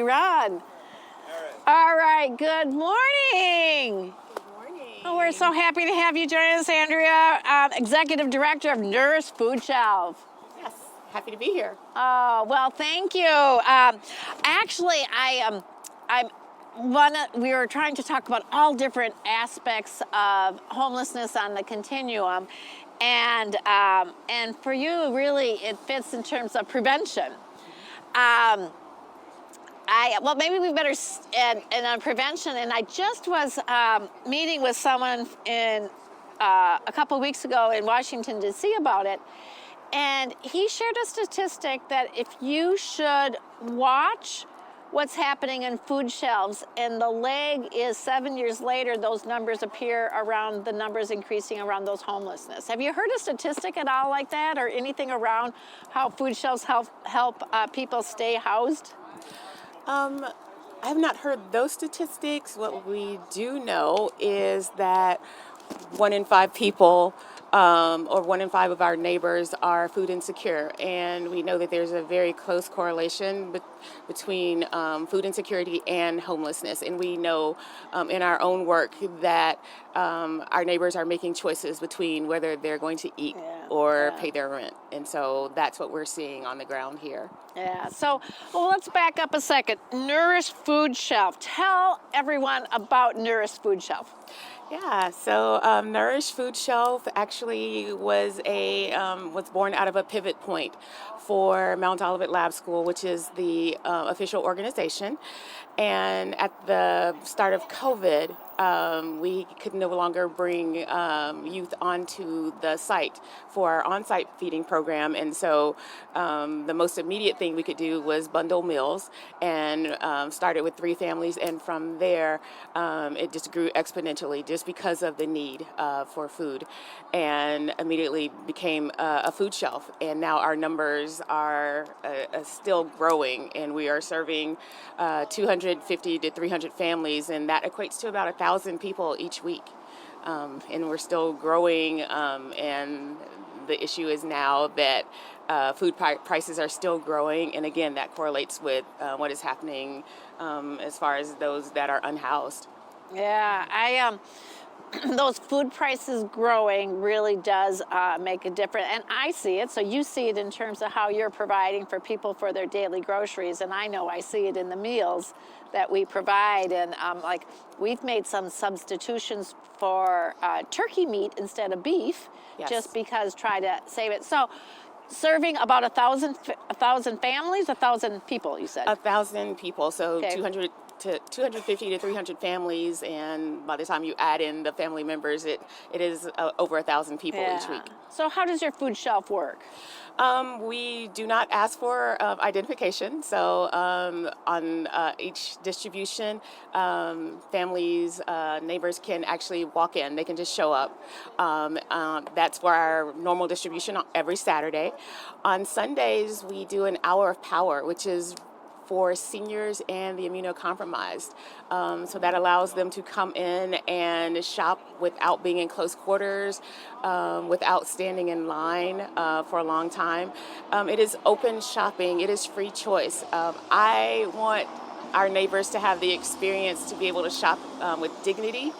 Run. All right, good morning. Good morning. Oh, we're so happy to have you join us, Andrea, Executive Director of NOURISH Food Shelf. Yes, happy to be here. Oh, well, thank you. Actually, we were trying to talk about all different aspects of homelessness on the continuum, and for you, really, it fits in terms of prevention. Well, maybe we better and on prevention. And I just was meeting with someone in a couple of weeks ago in Washington D.C. about it, and he shared a statistic that if you should watch what's happening in food shelves, and the leg is 7 years later, those numbers appear around the numbers increasing around those homelessness. Have you heard a statistic at all like that, or anything around how food shelves help people stay housed? I have not heard those statistics. What we do know is that 1 in 5 people, or 1 in 5 of our neighbors, are food insecure, and we know that there's a very close correlation between food insecurity and homelessness. And we know in our own work that our neighbors are making choices between whether they're going to eat or pay their rent, and so that's what we're seeing on the ground here. Yeah, so let's back up a second. NOURISH Food Shelf. Tell everyone about NOURISH Food Shelf. Yeah, so NOURISH Food Shelf actually was born out of a pivot point for Mount Olivet Lab School, which is the official organization. And at the start of COVID, we could no longer bring youth onto the site for our on-site feeding program, and so the most immediate thing we could do was bundle meals, and started with 3 families, and from there it just grew exponentially just because of the need for food, and immediately became a food shelf. And now our numbers are still growing, and we are serving 250 to 300 families, and that equates to about 1,000 people each week. And we're still growing, and the issue is now that food prices are still growing, and again, that correlates with what is happening as far as those that are unhoused. Yeah, those food prices growing really does make a difference, and I see it. So you see it in terms of how you're providing for people for their daily groceries, and I know I see it in the meals that we provide. And like, we've made some substitutions for turkey meat instead of beef, just because try to save it. So serving about 1,000 families, 1,000 people, you said? 1,000 people, so 250 to 300 families, and by the time you add in the family members, it is over 1,000 people each week. So how does your food shelf work? We do not ask for identification, so on each distribution, families, neighbors can actually walk in. They can just show up. That's for our normal distribution every Saturday. On Sundays, we do an hour of power, which is for seniors and the immunocompromised. So that allows them to come in and shop without being in close quarters, without standing in line for a long time. It is open shopping. It is free choice. I want our neighbors to have the experience to be able to shop with dignity.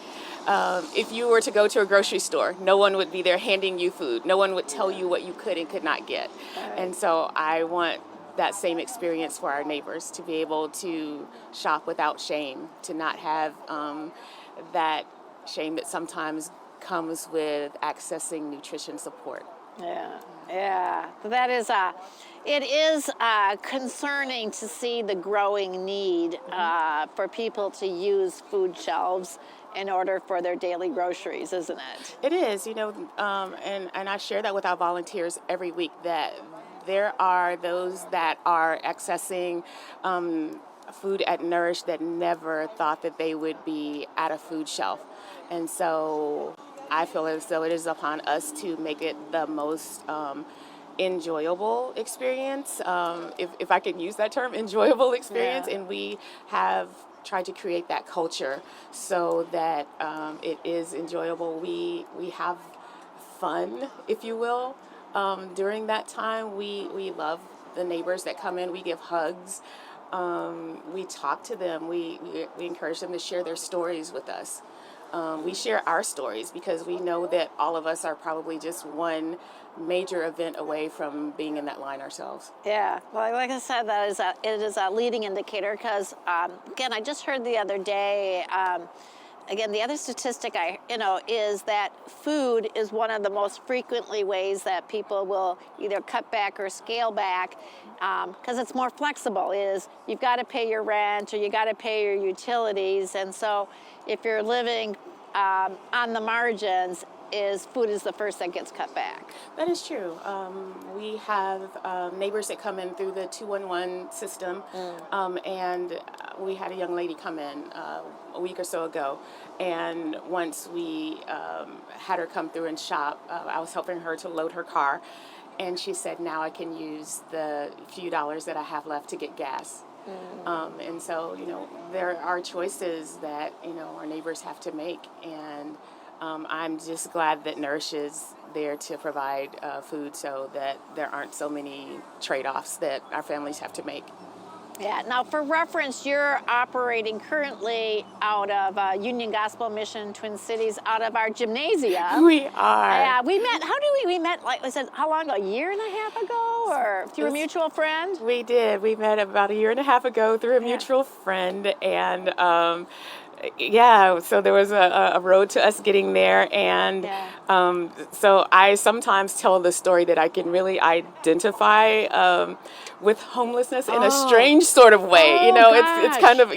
If you were to go to a grocery store, no one would be there handing you food. No one would tell you what you could and could not get. And so I want that same experience for our neighbors, to be able to shop without shame, to not have that shame that sometimes comes with accessing nutrition support. Yeah. That is it is concerning to see the growing need for people to use food shelves in order for their daily groceries, isn't it? It is, and I share that with our volunteers every week, that there are those that are accessing food at NOURISH that never thought that they would be at a food shelf. And so I feel as though it is upon us to make it the most enjoyable experience, if I can use that term, enjoyable experience. And we have tried to create that culture so that it is enjoyable. We have fun, if you will. During that time, we love the neighbors that come in. We give hugs. We talk to them. We encourage them to share their stories with us. We share our stories because we know that all of us are probably just one major event away from being in that line ourselves. Yeah, well, like I said, it is a leading indicator because, again, I just heard the other day, again, the other statistic is that food is one of the most frequently ways that people will either cut back or scale back because it's more flexible. Is you've got to pay your rent or you got to pay your utilities, and so if you're living on the margins, food is the first that gets cut back. That is true. We have neighbors that come in through the 211 system, and we had a young lady come in a week or so ago, and once we had her come through and shop, I was helping her to load her car, and she said, now I can use the few dollars that I have left to get gas. And so, there are choices that, our neighbors have to make, and I'm just glad that Nourish is there to provide food so that there aren't so many trade-offs that our families have to make. Yeah. Now, for reference, you're operating currently out of Union Gospel Mission Twin Cities, out of our gymnasium. We are. Yeah. We met. We met? Like, was it how long ago? A year and a half ago, or through a mutual friend? We did. We met about a year and a half ago through a mutual friend, and so there was a road to us getting there, and so I sometimes tell the story that I can really identify with homelessness in a strange sort of way. It's kind of,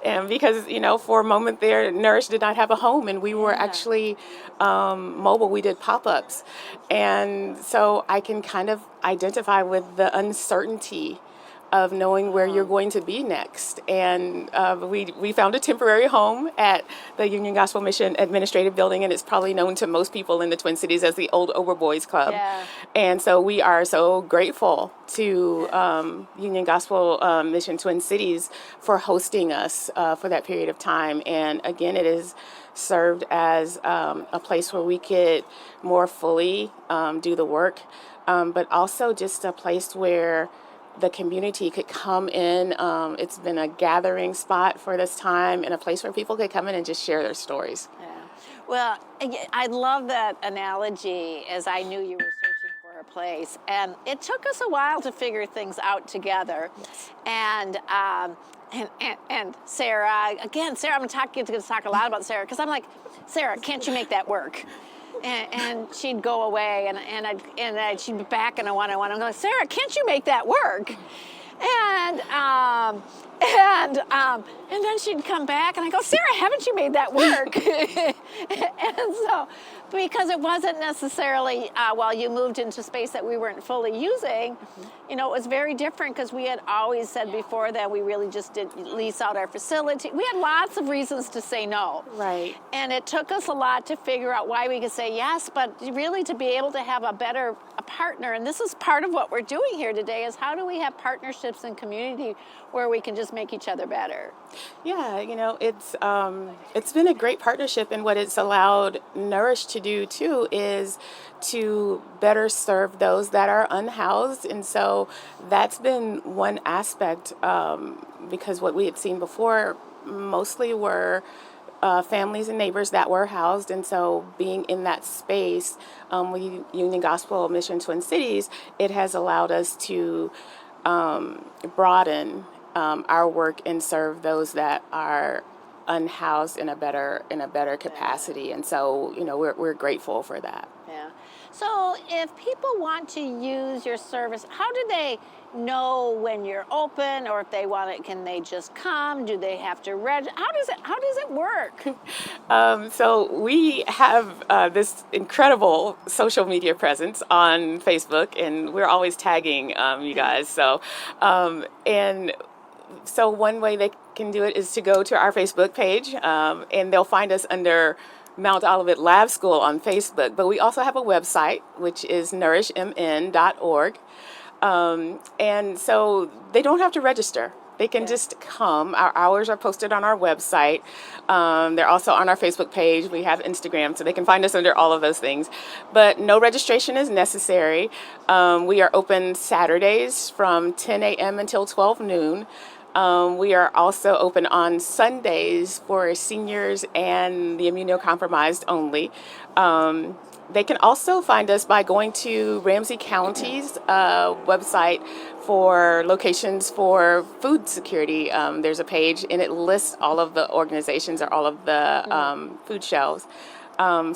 and because, for a moment there, Nourish did not have a home, and we were actually mobile. We did pop-ups, and so I can kind of identify with the uncertainty of knowing where you're going to be next. And we found a temporary home at the Union Gospel Mission Administrative Building, and it's probably known to most people in the Twin Cities as the Old Overboys Club. Yeah. And so we are so grateful to Union Gospel Mission Twin Cities for hosting us for that period of time. And again, it has served as a place where we could more fully do the work, but also just a place where the community could come in. It's been a gathering spot for this time, and a place where people could come in and just share their stories. Yeah. Well, I love that analogy, as I knew you were searching for a place, and it took us a while to figure things out together. Yes. And Sarah, again, Sarah, I'm going to talk a lot about Sarah, because I'm like, Sarah, can't you make that work? And she'd go away, and she'd be back in a one-on-one. I'm going, Sarah, can't you make that work? And then she'd come back, and I go, Sarah, haven't you made that work? And so, because it wasn't necessarily, while you moved into space that we weren't fully using, it was very different, because we had always said before that we really just did lease out our facility. We had lots of reasons to say no. Right. And it took us a lot to figure out why we could say yes, but really to be able to have a partner, and this is part of what we're doing here today, is how do we have partnerships in community where we can just make each other better? Yeah, it's been a great partnership, and what it's allowed Nourish to do too is to better serve those that are unhoused. And so that's been one aspect, because what we had seen before mostly were families and neighbors that were housed, and so being in that space with Union Gospel Mission Twin Cities, it has allowed us to broaden our work and serve those that are unhoused in a better capacity. And so we're grateful for that. Yeah. So if people want to use your service, how do they know when you're open, or if they want it, can they just come? Do they have to register? How does it work? So we have this incredible social media presence on Facebook, and we're always tagging you guys. So so one way they can do it is to go to our Facebook page, and they'll find us under Mount Olivet Lab School on Facebook. But we also have a website, which is nourishmn.org. And so they don't have to register. They can just come. Our hours are posted on our website. They're also on our Facebook page. We have Instagram, so they can find us under all of those things. But no registration is necessary. We are open Saturdays from 10 a.m. until 12 noon. We are also open on Sundays for seniors and the immunocompromised only. They can also find us by going to Ramsey County's website for locations for food security. There's a page and it lists all of the organizations or all of the food shelves.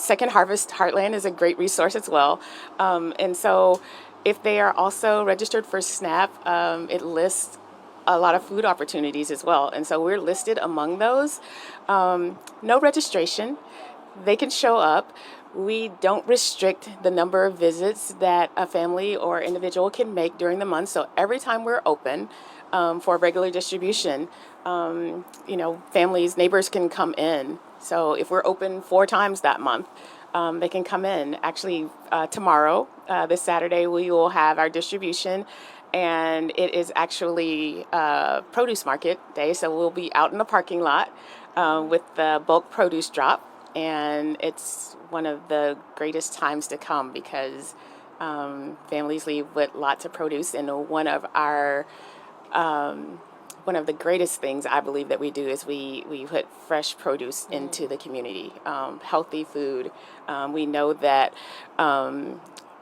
Second Harvest Heartland is a great resource as well. And so if they are also registered for SNAP, it lists a lot of food opportunities as well. And so we're listed among those. No registration. They can show up. We don't restrict the number of visits that a family or individual can make during the month. So every time we're open for regular distribution, families, neighbors can come in. So if we're open 4 times that month, they can come in. Actually, tomorrow, this Saturday, we will have our distribution, and it is actually produce market day. So we'll be out in the parking lot with the bulk produce drop, and it's one of the greatest times to come because families leave with lots of produce, and one of the greatest things I believe that we do is we put fresh produce into the community, healthy food. We know that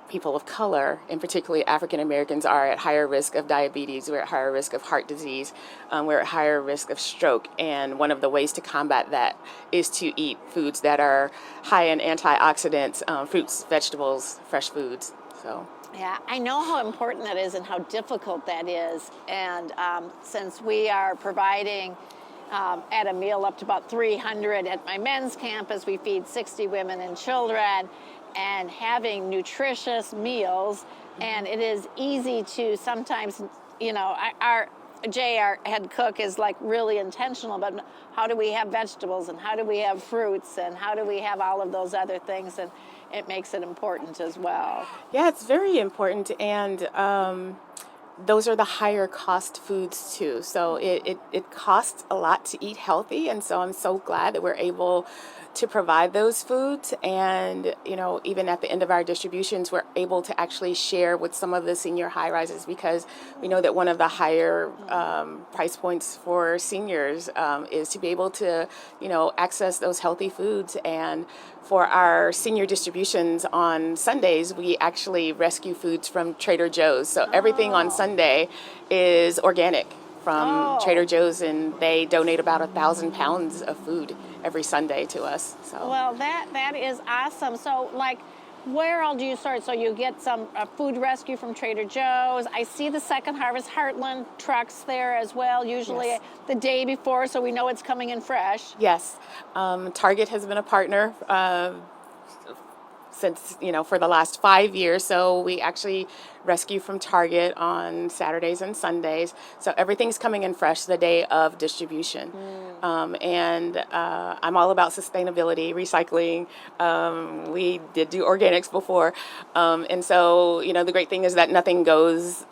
people of color, and particularly African Americans, are at higher risk of diabetes, we're at higher risk of heart disease, we're at higher risk of stroke. And one of the ways to combat that is to eat foods that are high in antioxidants, fruits, vegetables, fresh foods. So. Yeah, I know how important that is and how difficult that is. And since we are providing at a meal up to about 300 at my men's campus, we feed 60 women and children, and having nutritious meals. And it is easy to sometimes, our head cook is like really intentional, but how do we have vegetables and how do we have fruits and how do we have all of those other things? And it makes it important as well. Yeah, it's very important, and those are the higher cost foods too. So it costs a lot to eat healthy, and so I'm so glad that we're able to provide those foods. And even at the end of our distributions, we're able to actually share with some of the senior high rises, because we know that one of the higher price points for seniors is to be able to access those healthy foods. And for our senior distributions on Sundays, we actually rescue foods from Trader Joe's. So everything on Sunday is organic from Trader Joe's, and they donate about 1,000 pounds of food every Sunday to us. So. Well, that is awesome. So, where all do you start? So you get some food rescue from Trader Joe's. I see the Second Harvest Heartland trucks there as well, usually the day before, so we know it's coming in fresh. Yes. Target has been a partner since, for the last 5 years. So we actually rescue from Target on Saturdays and Sundays. So everything's coming in fresh the day of distribution. And I'm all about sustainability, recycling. We did do organics before. And so, the great thing is that nothing goes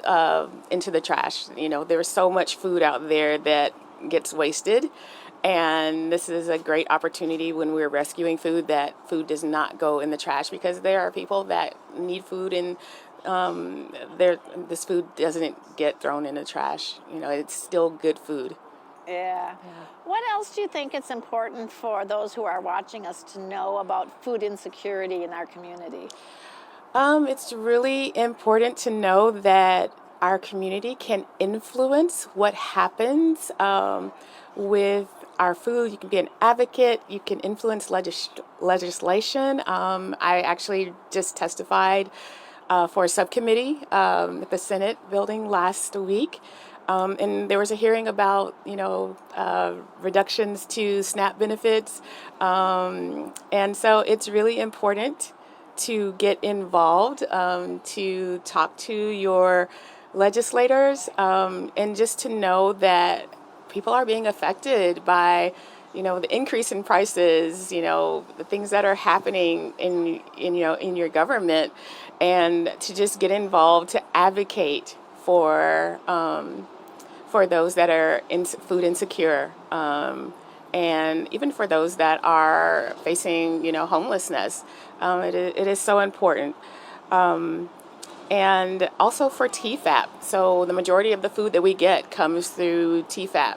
into the trash. There's so much food out there that gets wasted. And this is a great opportunity when we're rescuing food, that food does not go in the trash, because there are people that need food, and this food doesn't get thrown in the trash. It's still good food. Yeah. What else do you think it's important for those who are watching us to know about food insecurity in our community? It's really important to know that our community can influence what happens with our food. You can be an advocate. You can influence legislation. I actually just testified for a subcommittee at the Senate building last week. And there was a hearing about, reductions to SNAP benefits. And so it's really important to get involved, to talk to your legislators, and just to know that people are being affected by, the increase in prices, the things that are happening in your government, and to just get involved to advocate for for those that are food insecure, and even for those that are facing, homelessness. It is so important. And also for TFAP. So the majority of the food that we get comes through TFAP.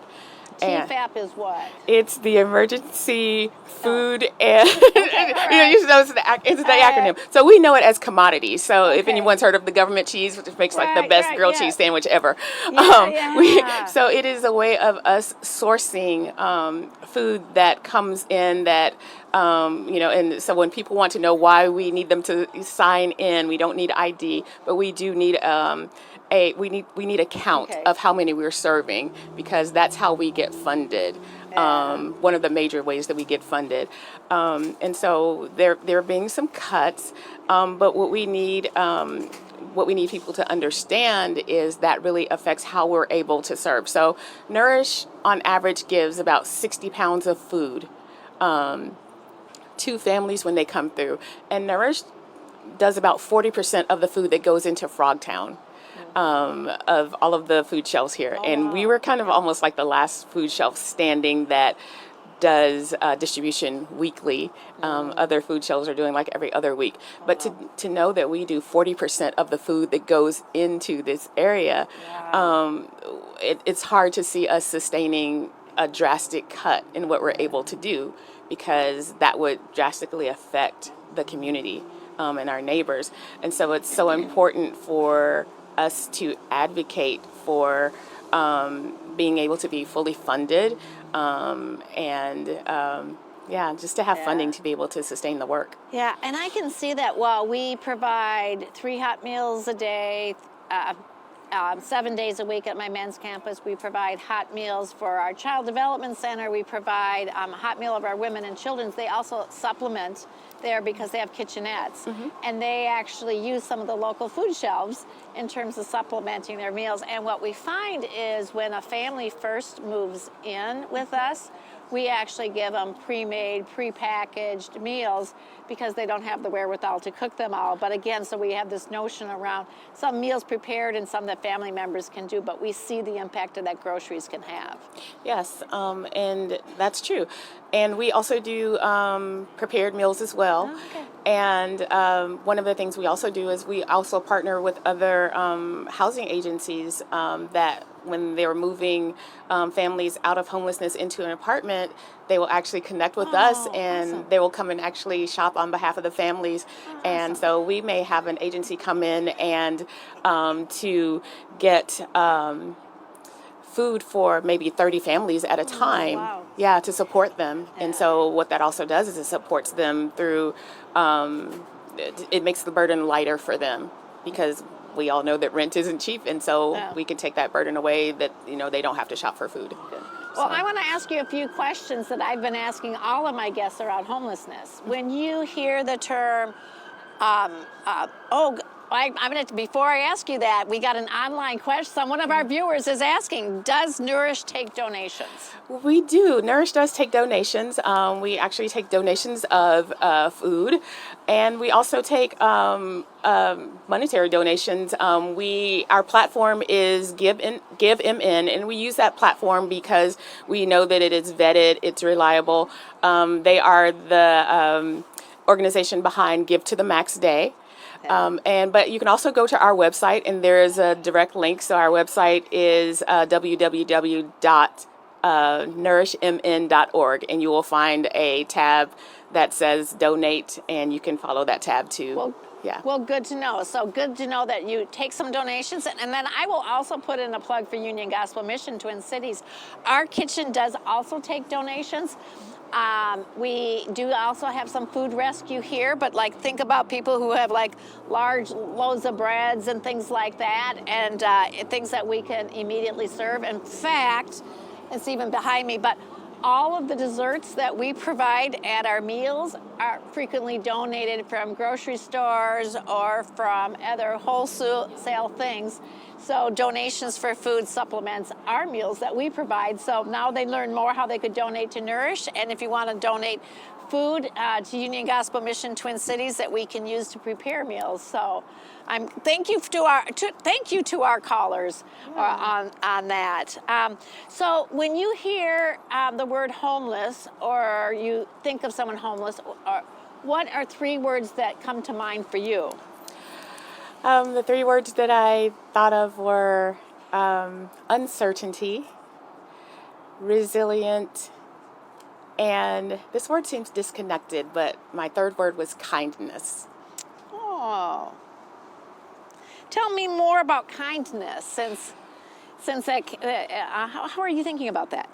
And TFAP is what? it's the Emergency Food and right. you should know it's the acronym. So we know it as commodities. So if Okay. anyone's heard of the government cheese, which makes like the best grilled cheese sandwich ever, Yeah. so it is a way of us sourcing food that comes in that and so when people want to know why we need them to sign in, we don't need ID, but we do need we need a count Okay. of how many we're serving, because that's how we get funded. One of the major ways that we get funded, and so there are being some cuts, but what we need people to understand is that really affects how we're able to serve. So Nourish on average gives about 60 pounds of food to families when they come through, and Nourish does about 40% of the food that goes into Frogtown, of all of the food shelves here. And we were kind of almost like the last food shelf standing that does distribution weekly. Other food shelves are doing like every other week. But to know that we do 40% of the food that goes into this area, it's hard to see us sustaining a drastic cut in what we're able to do, because that would drastically affect the community and our neighbors. And so it's so important for us to advocate for being able to be fully funded, just to have funding to be able to sustain the work. Yeah, and I can see that while we provide 3 hot meals a day, 7 days a week at my men's campus. We provide hot meals for our child development center. We provide a hot meal of our women and children's. They also supplement there because they have kitchenettes. And they actually use some of the local food shelves in terms of supplementing their meals. And what we find is when a family first moves in with us, we actually give them pre-made, pre-packaged meals because they don't have the wherewithal to cook them all. But again, so we have this notion around some meals prepared and some that family members can do, but we see the impact that groceries can have. Yes, and that's true. And we also do prepared meals as well. Oh, okay. And one of the things we also do is we also partner with other housing agencies that when they're moving families out of homelessness into an apartment, they will actually connect with us, and awesome. they will come and actually shop on behalf of the families. And so we may have an agency come in and to get food for maybe 30 families at a time. Wow. Yeah, to support them. And so what that also does is it supports them through, it makes the burden lighter for them, because we all know that rent isn't cheap, and so we can take that burden away, that they don't have to shop for food. Well, I want to ask you a few questions that I've been asking all of my guests around homelessness. When you hear the term, before I ask you that, we got an online question. One of our viewers is asking, does Nourish take donations? We do. Nourish does take donations. We actually take donations of food, and we also take monetary donations. Our platform is GiveMN, and we use that platform because we know that it is vetted, it's reliable. They are the organization behind Give to the Max Day. But you can also go to our website, and there is a direct link. So our website is www.nourishmn.org, and you will find a tab that says donate, and you can follow that tab too. Well, good to know. So good to know that you take some donations. And then I will also put in a plug for Union Gospel Mission Twin Cities. Our kitchen does also take donations. We do also have some food rescue here, but think about people who have large loads of breads and things like that, and things that we can immediately serve. In fact, it's even behind me, but all of the desserts that we provide at our meals are frequently donated from grocery stores or from other wholesale things. So donations for food supplements our meals that we provide. So now they learn more how they could donate to Nourish. And if you want to donate food to Union Gospel Mission Twin Cities that we can use to prepare meals. So thank you to our callers on that. So when you hear the word homeless, or you think of someone homeless, what are 3 words that come to mind for you? The 3 words that I thought of were uncertainty, resilient, and this word seems disconnected, but my 3rd word was kindness. Oh. Tell me more about kindness, since that, how are you thinking about that?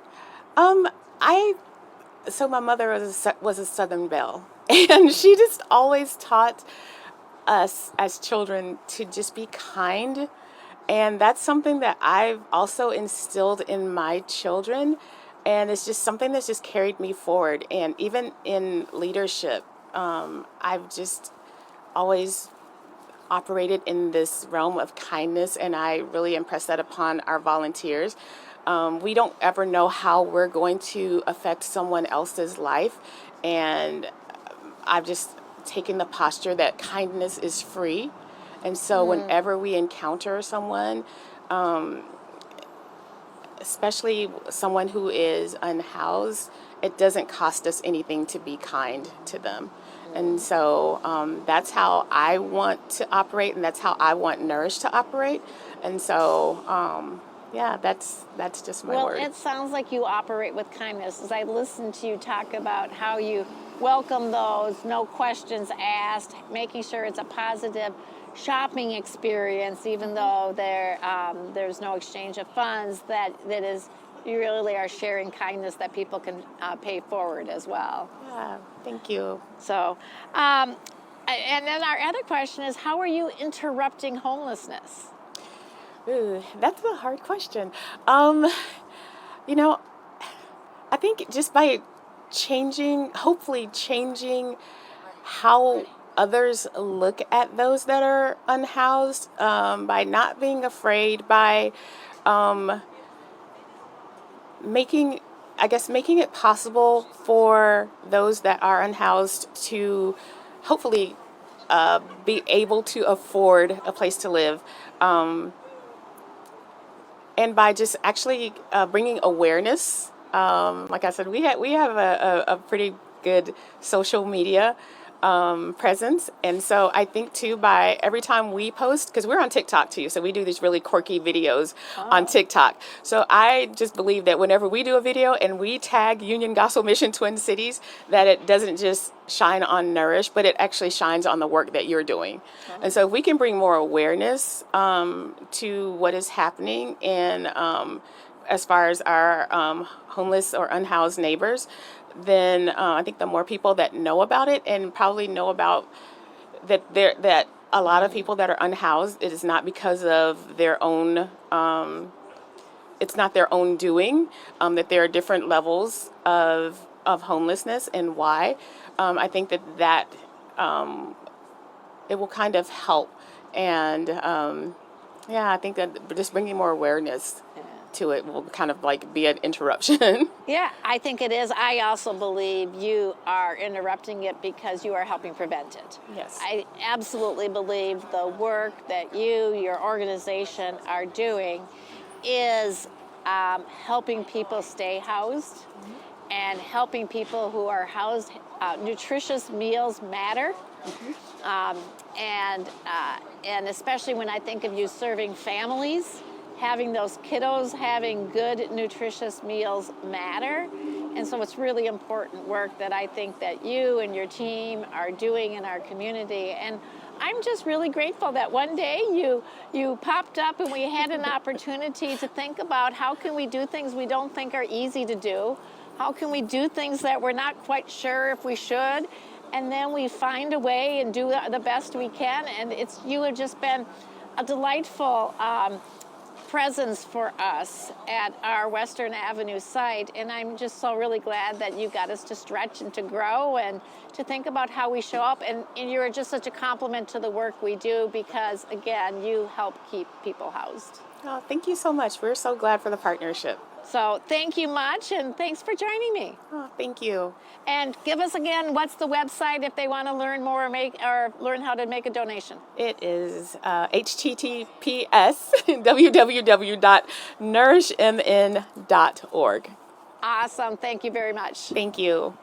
So my mother was a Southern belle, and she just always taught us as children to just be kind. And that's something that I've also instilled in my children. And it's just something that's just carried me forward. And even in leadership, I've just always operated in this realm of kindness. And I really impress that upon our volunteers. We don't ever know how we're going to affect someone else's life. And I've just taken the posture that kindness is free. And so whenever we encounter someone, especially someone who is unhoused, it doesn't cost us anything to be kind to them. And so that's how I want to operate, and that's how I want Nourish to operate. And so, that's just my word. Well, it sounds like you operate with kindness. As I listen to you talk about how you welcome those, no questions asked, making sure it's a positive shopping experience, even though there's no exchange of funds, that is, you really are sharing kindness that people can pay forward as well. Yeah, thank you. So, and then our other question is, how are you interrupting homelessness? Ooh, that's a hard question. I think just by hopefully changing how others look at those that are unhoused, by not being afraid, by making it possible for those that are unhoused to hopefully be able to afford a place to live. And by just actually bringing awareness, like I said, we have a pretty good social media presence, and so I think too, by every time we post, because we're on TikTok too, so we do these really quirky videos on TikTok. So I just believe that whenever we do a video and we tag Union Gospel Mission Twin Cities, that it doesn't just shine on Nourish, but it actually shines on the work that you're doing. And so if we can bring more awareness to what is happening in as far as our homeless or unhoused neighbors, then I think the more people that know about it, and probably know about that a lot of people that are unhoused, it is not because of their own, it's not their own doing, that there are different levels of homelessness and why. I think that it will kind of help. And I think that just bringing more awareness to it will kind of like be an interruption. Yeah, I think it is. I also believe you are interrupting it because you are helping prevent it. Yes. I absolutely believe the work that your organization are doing is helping people stay housed and helping people who are housed. Nutritious meals matter. And especially when I think of you serving families, having those kiddos having good nutritious meals matter. And so it's really important work that I think that you and your team are doing in our community. And I'm just really grateful that one day you popped up and we had an opportunity to think about how can we do things we don't think are easy to do? How can we do things that we're not quite sure if we should? And then we find a way and do the best we can. And you have just been a delightful presence for us at our Western Avenue site, and I'm just so really glad that you got us to stretch and to grow and to think about how we show up. And you're just such a compliment to the work we do because, again, you help keep people housed. Oh, thank you so much. We're so glad for the partnership. So thank you much, and thanks for joining me. Oh, thank you. And give us again, what's the website if they want to learn more or learn how to make a donation? It is https www.nourishmn.org. Awesome. Thank you very much. Thank you.